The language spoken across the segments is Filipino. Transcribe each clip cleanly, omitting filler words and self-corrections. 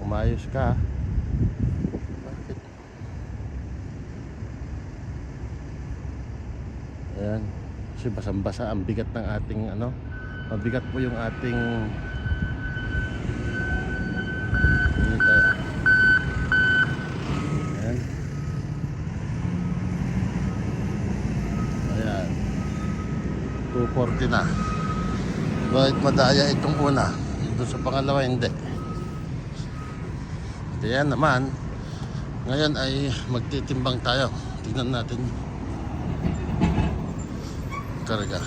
Umayos ka. Bakit? Ayan. Kasi basang-basa. Ang bigat ng ating ano. Mabigat po yung ating hindi tayo. Ayan. Ayan. 240 na. Bakit madaya itong una? Doon sa pangalawa hindi. Kaya naman ngayon ay magtitimbang tayo. Tignan natin karga.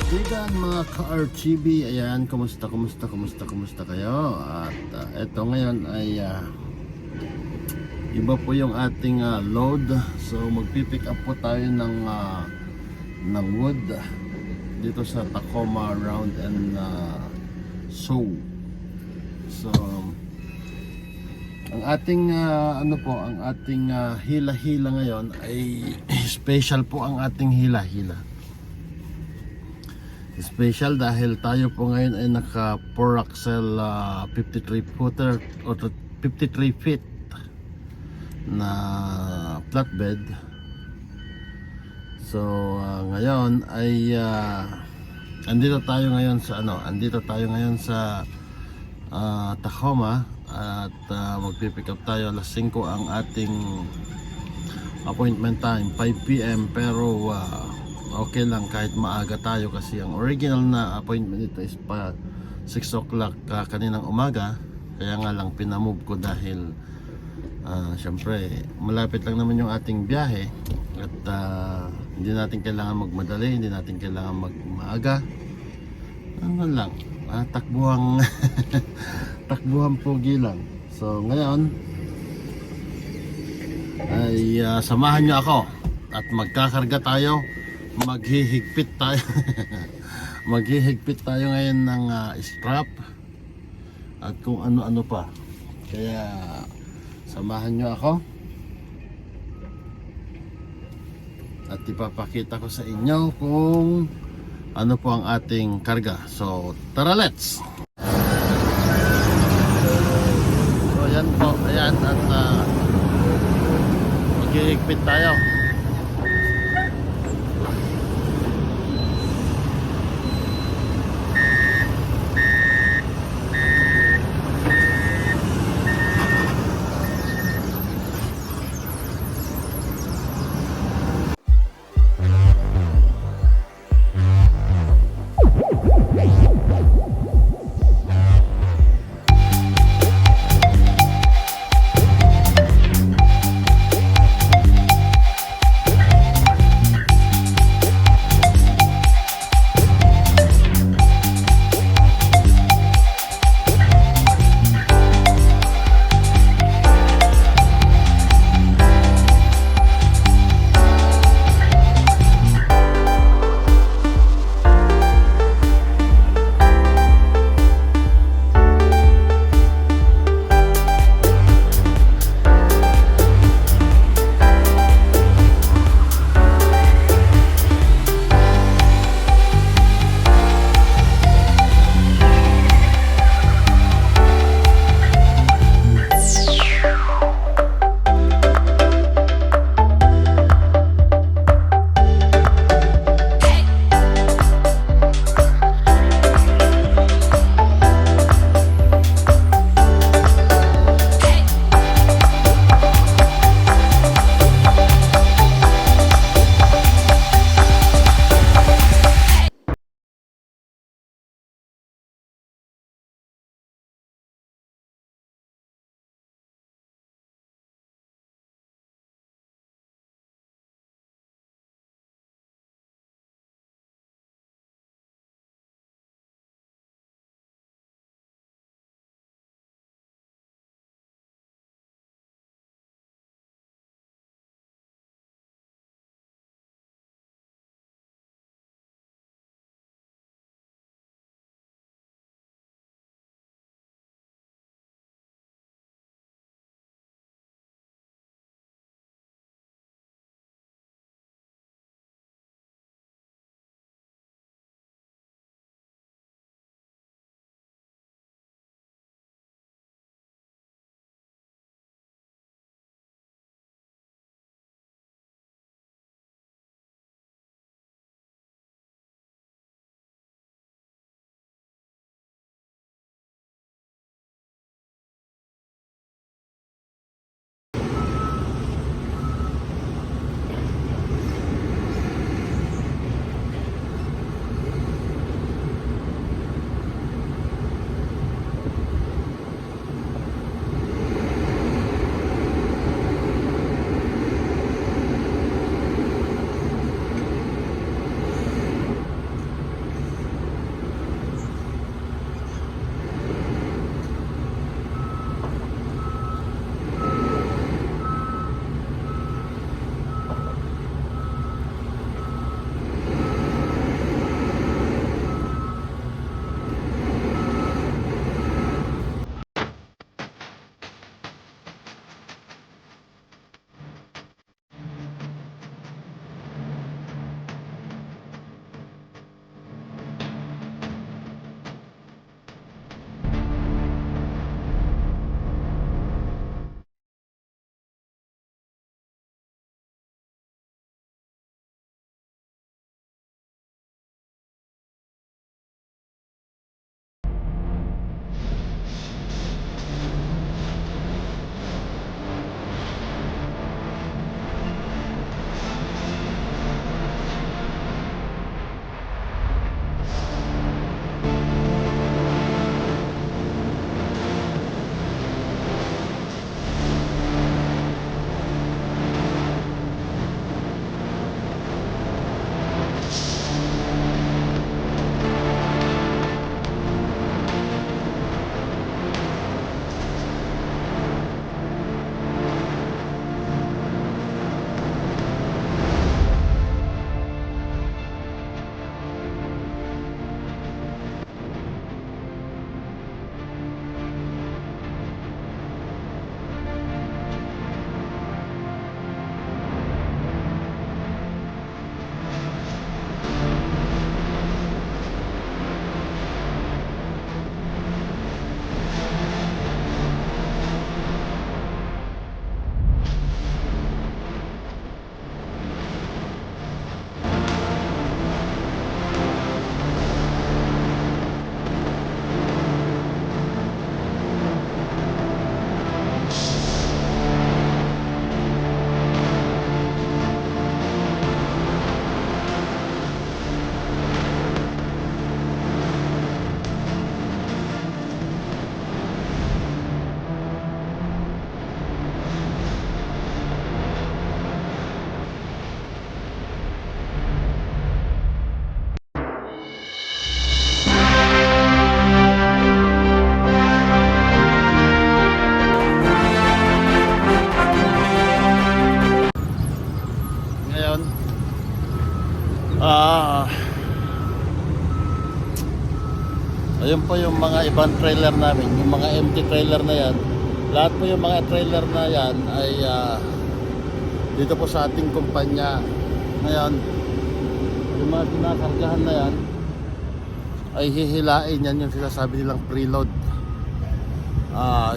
Digan mga ka-RTB, ayan, kumusta kayo? At eto ngayon ay iba po yung ating load. So magpipick up po tayo ng wood dito sa Tacoma Round and Sow. So ang ating ang ating hila-hila ngayon ay special po ang ating hila-hila. Special dahil tayo po ngayon ay naka 4 axle 53 footer o 53 feet na flatbed. So ngayon ay andito tayo ngayon sa Tacoma at magpipick up tayo alas 5 ang ating appointment time, 5 PM, pero okay lang kahit maaga tayo kasi ang original na appointment nito is pa 6 o'clock kaninang umaga. Kaya nga lang pinamove ko dahil syempre malapit lang naman yung ating biyahe at hindi natin kailangan magmadali, hindi natin kailangan magmaaga. Ano lang, takbuhang takbuhang pogi lang. So ngayon ay samahan nyo ako at magkakarga tayo, maghihigpit tayo maghihigpit tayo ngayon ng strap at kung ano-ano pa. Kaya samahan nyo ako at ipapakita ko sa inyo kung ano po ang ating karga. So tara, let's! So yan po, ayan, at maghihigpit tayo. Ah, ayun po yung mga ibang trailer namin, yung mga empty trailer na yan. Lahat po yung mga trailer na yan ay dito po sa ating kumpanya. Ngayon, yung mga kinakargahan na yan ay hihilain yan, yung sinasabi nilang preload.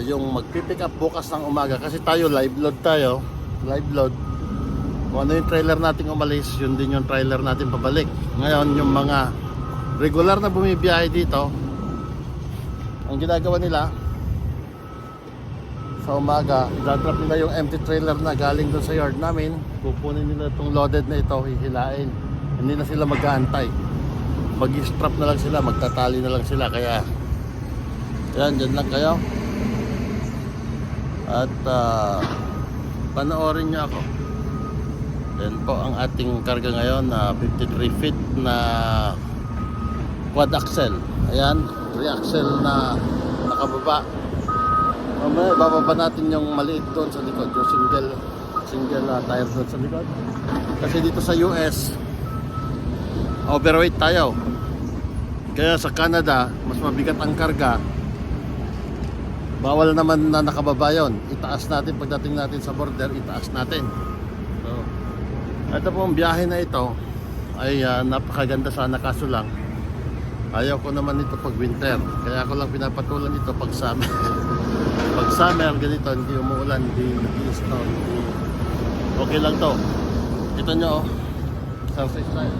Yung magpipick up bukas ng umaga kasi tayo live load tayo, live load. Kung ano yung trailer natin umalis, yun din yung trailer natin pabalik. Ngayon, yung mga regular na bumibiyahe dito, ang ginagawa nila sa umaga, dadrop nila yung empty trailer na galing doon sa yard namin, kukunin nila itong loaded na ito, hihilain. Hindi na sila mag-aantay, mag-strap na lang sila, magtatali na lang sila. Kaya yan, dyan lang kayo at panoorin nyo ako. Yan po ang ating karga ngayon na 53 feet na quad axle. Ayan, 3 axle na nakababa. Mamaya bababa natin yung maliit doon sa likod, yung single tire doon sa likod. Kasi dito sa US, overweight tayo. Kaya sa Canada, mas mabigat ang karga. Bawal naman na nakababa yun. Itaas natin pagdating natin sa border, itaas natin. So, ito po ang biyahe na ito ay napakaganda sana, kaso lang ayaw ko naman ito pag winter. Kaya ako lang pinapatulan ito pag summer. Pag summer ganito, hindi umuulan, hindi nag-i-snow, okay lang to. Ito nyo, surface tayo.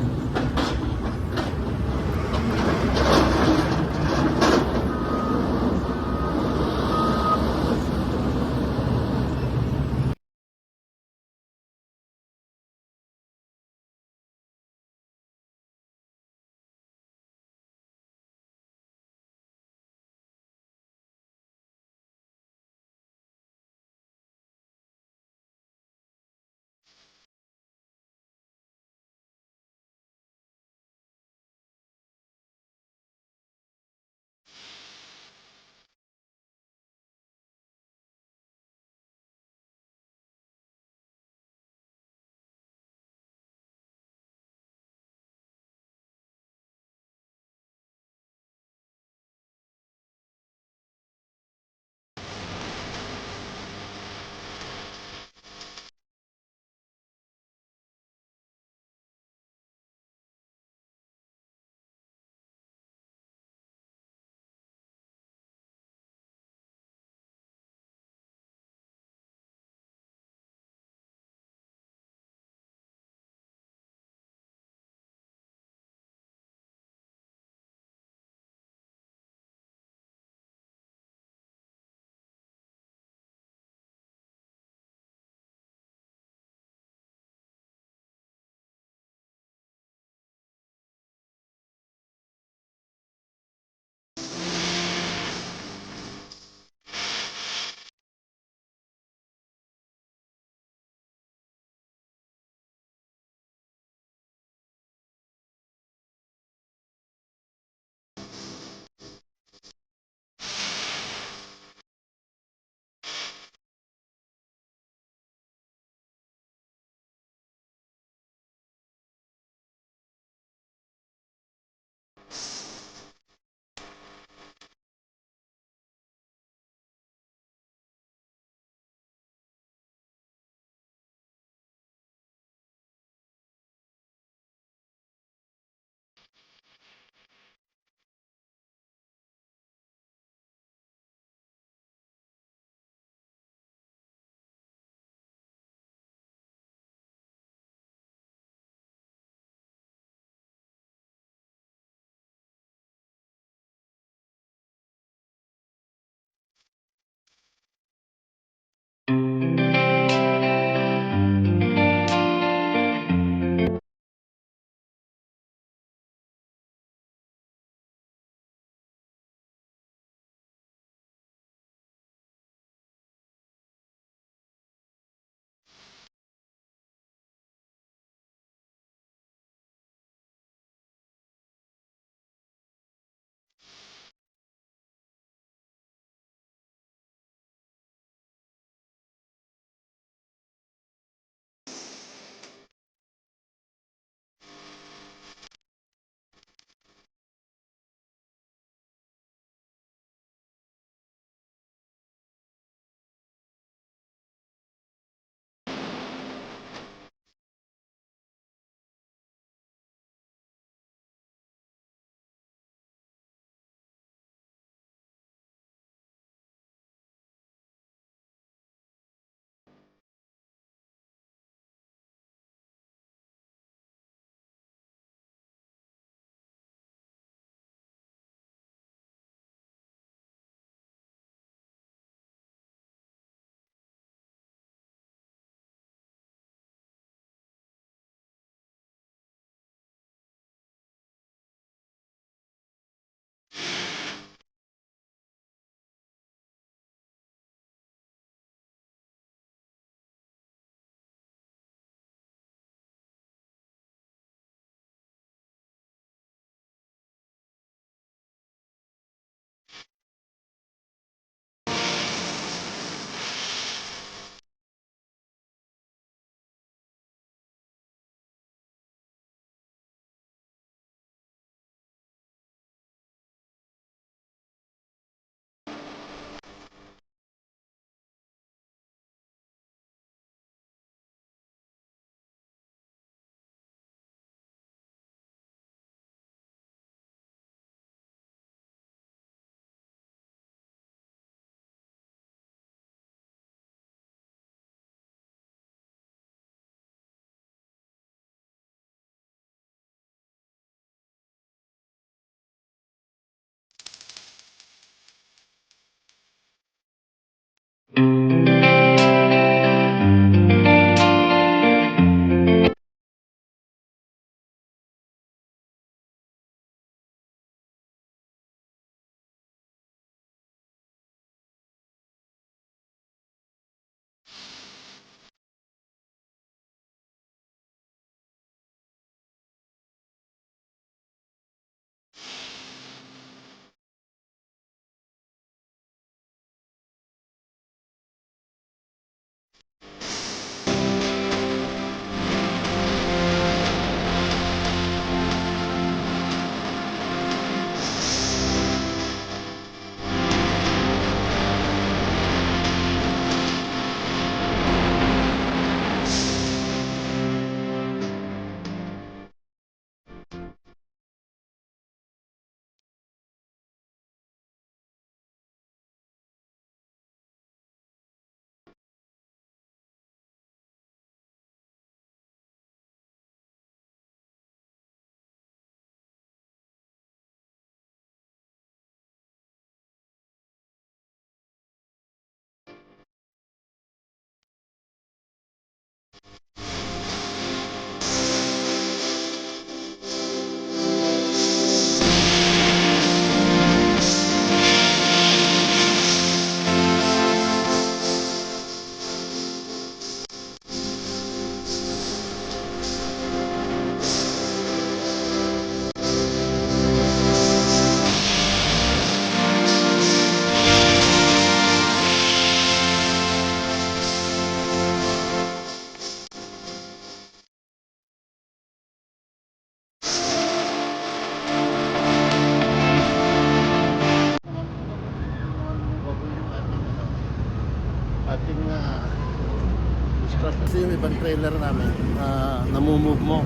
trailer namin na namumove mo.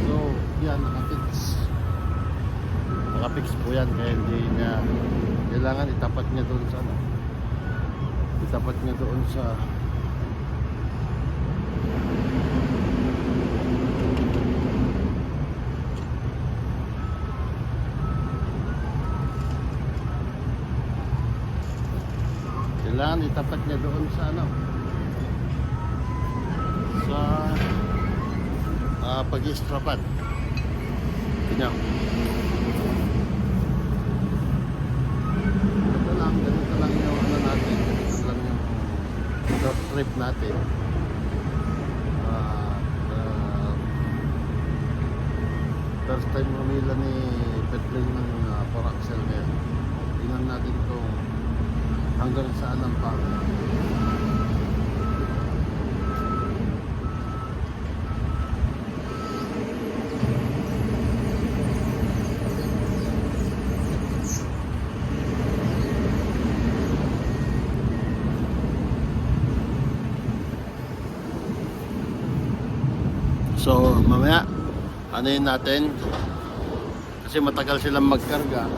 So yan, nakafix po yan, kaya hindi niya kailangan itapat niya doon sa ano, itapat niya doon sa kailangan itapat niya doon sa ano, sa pag-istrapan. Tingnan. Ganito lang yung ano natin, ganito lang yung door strip natin. First time mamila ni Petlin ng 4-axle ngayon. Tingnan natin kung hanggang saan ang pa. So mamaya anuhin natin kasi matagal silang magkarga.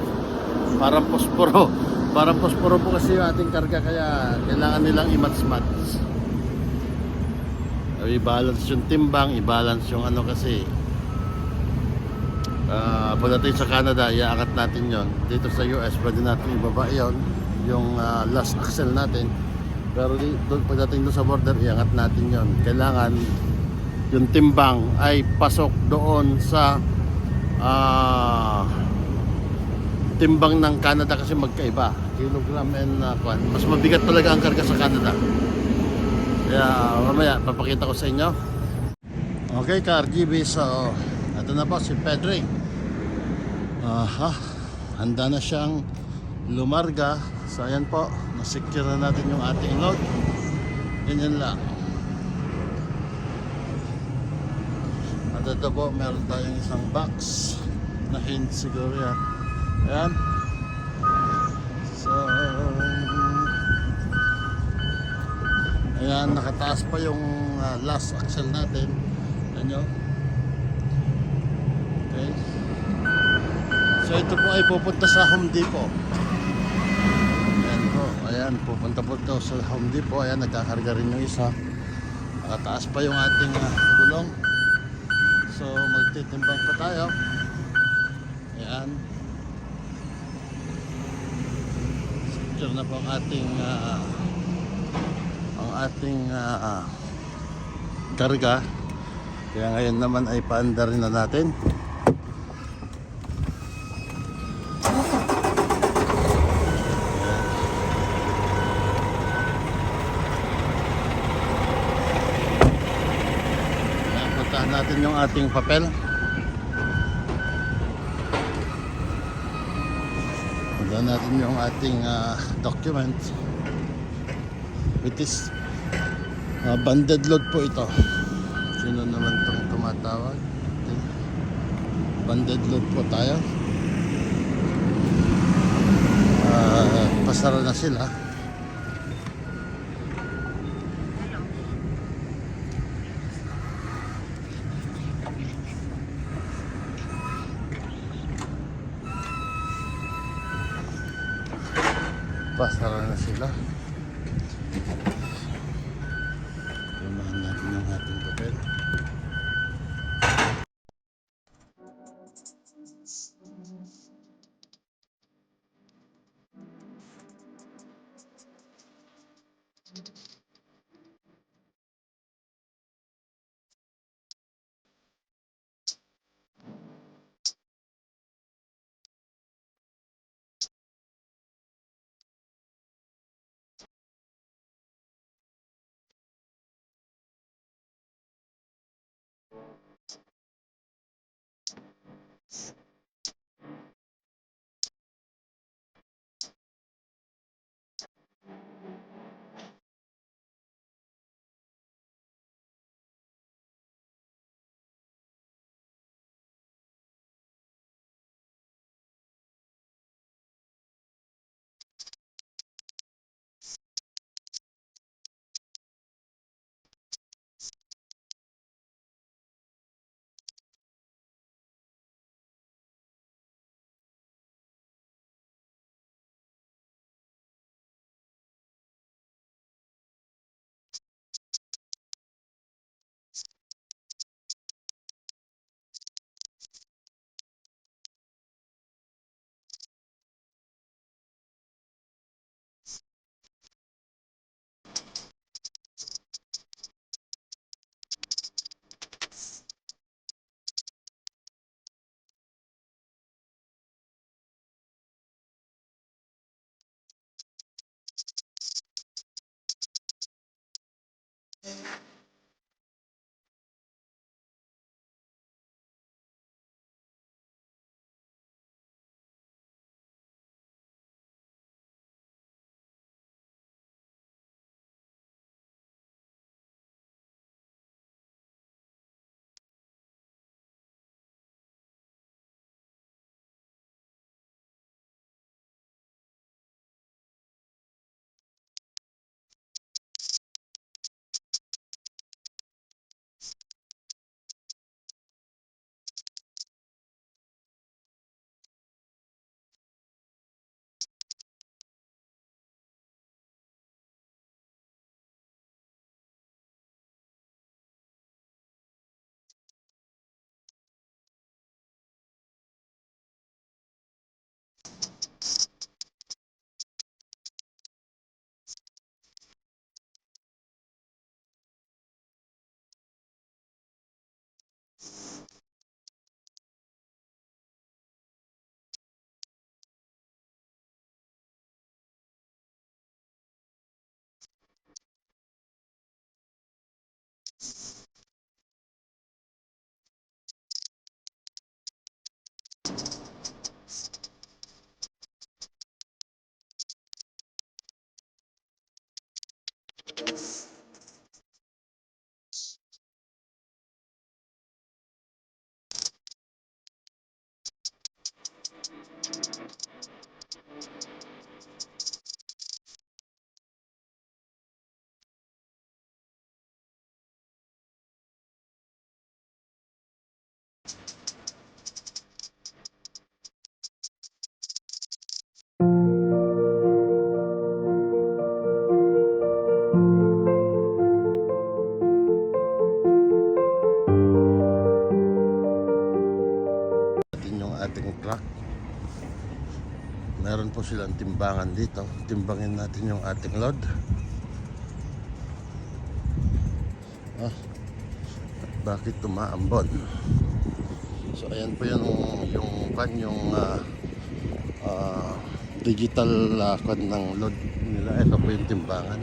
Parang posporo po kasi yung ating karga, kaya kailangan nilang i-match-match. I-balance yung timbang, i-balance yung ano, kasi pagdating sa Canada iaangat natin yon. Dito sa US pwede natin ibaba yon, yung last axle natin, pero pagdating doon sa border iangat natin yon. Kailangan yung timbang ay pasok doon sa timbang ng Canada, kasi magkaiba kilogram and mas mabigat talaga ang karga sa Canada. Kaya mamaya papakita ko sa inyo. Okay ka RGB, so ito na po si Pedri. Handa na siyang lumarga. So ayan po, nasecure na natin yung ating load. Ganyan lang. At ito po, meron tayong isang box na hint siguro yan. Ayan. So ayan, nakataas pa yung last axle natin. Ayan nyo. Okay. So ito po ay pupunta sa Home Depot. Ayan po, ayan, pupunta po ito sa Home Depot. Ayan, nagkakarga rin yung isa. Nakataas pa yung ating gulong. So magtitimbang pa tayo. Ayan. Secure na po ang ating karga. Kaya ngayon naman ay paandar na natin. Puntahan natin yung ating papel. Puntahan natin yung ating document, which is banded load po ito. Sino naman itong tumatawag? Okay. Banded load po tayo. Pasara na sila. Pasara na sila. Tumahan natin yung ating papel. Natin yung ating truck. Meron po silang timbangan dito. Timbangin natin yung ating load. Bakit tumaambon? So ayan po yung digital kwan ng load nila. Ito po yung timbangan.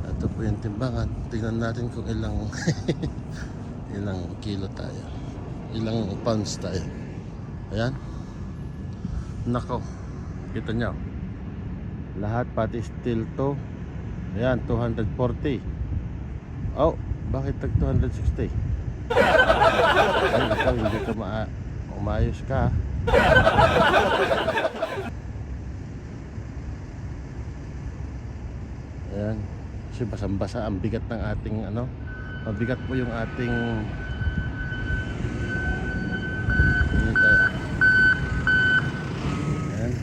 Ito po yung timbangan. Tingnan natin kung ilang ilang kilo tayo, ilang pounds tayo. Ayan, nako, kita nyo lahat, pati steel to. Ayan, 240. Oh, bakit tag 260? Ay, ikaw hindi ka umayos ka. Ayan, kasi basang-basa ang bigat ng ating mabigat po yung ating ayan.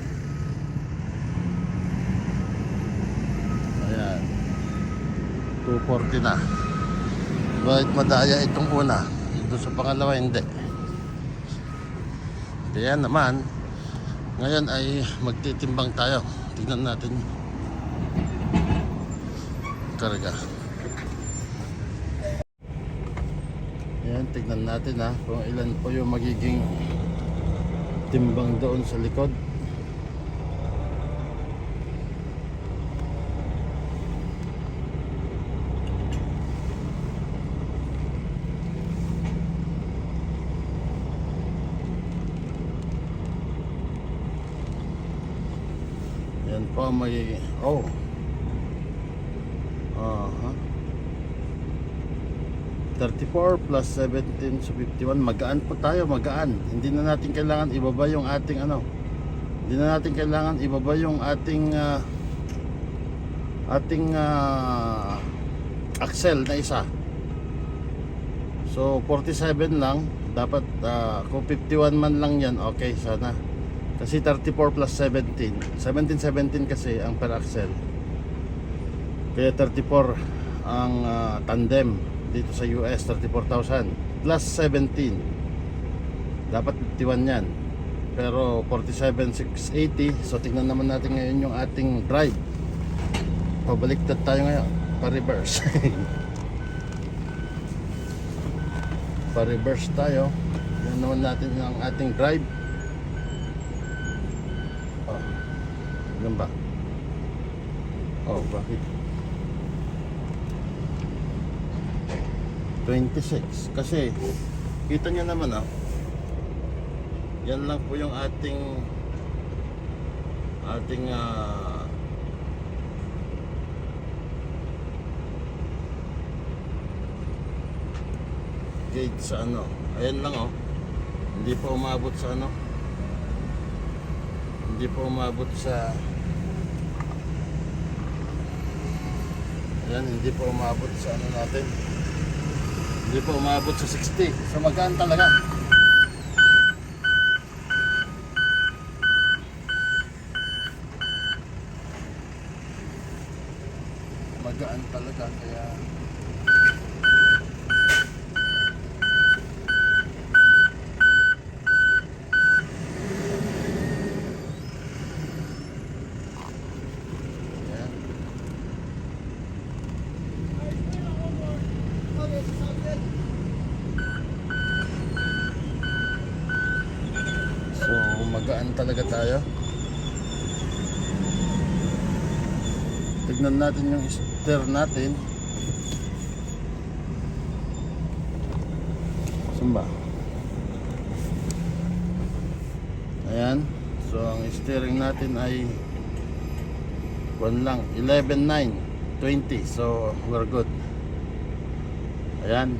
Ayan, 240 na. Bakit madaya itong una, doon sa pangalawa hindi. Kaya naman ngayon ay magtitimbang tayo. Tignan natin karga. Ayan, tignan natin kung ilan po yung magiging timbang doon sa likod. Ayan po may 34 plus 17 so 51. Magaan po tayo, magaan. Hindi na natin kailangan ibaba yung ating hindi na natin kailangan ibaba yung ating axle na isa. So 47 lang dapat. Kung 51 man lang yan, okay sana. Kasi 34 plus 17 kasi ang per axle. Kaya 34 ang tandem dito sa US, 34,000 plus 17 dapat 51 yan, pero 47,680. So tignan naman natin ngayon yung ating drive. Pabaliktad tayo ngayon, pa-reverse. Pa-reverse tayo. Tignan naman natin ang ating drive. Ganun ba? Oh, bakit? 26. Kasi, kita nyo naman yan lang po yung ating gauge sa ayan lang hindi pa umabot sa hindi pa umabot sa ayan, hindi pa umabot sa natin, hindi pa umabot sa 60. So magaan talaga. Magaan talaga kaya ayan. So magaan talaga tayo. Tignan natin yung steer natin. Sumba. Ayan. So ang steering natin ay 11.9 20. So we're good. Ayan.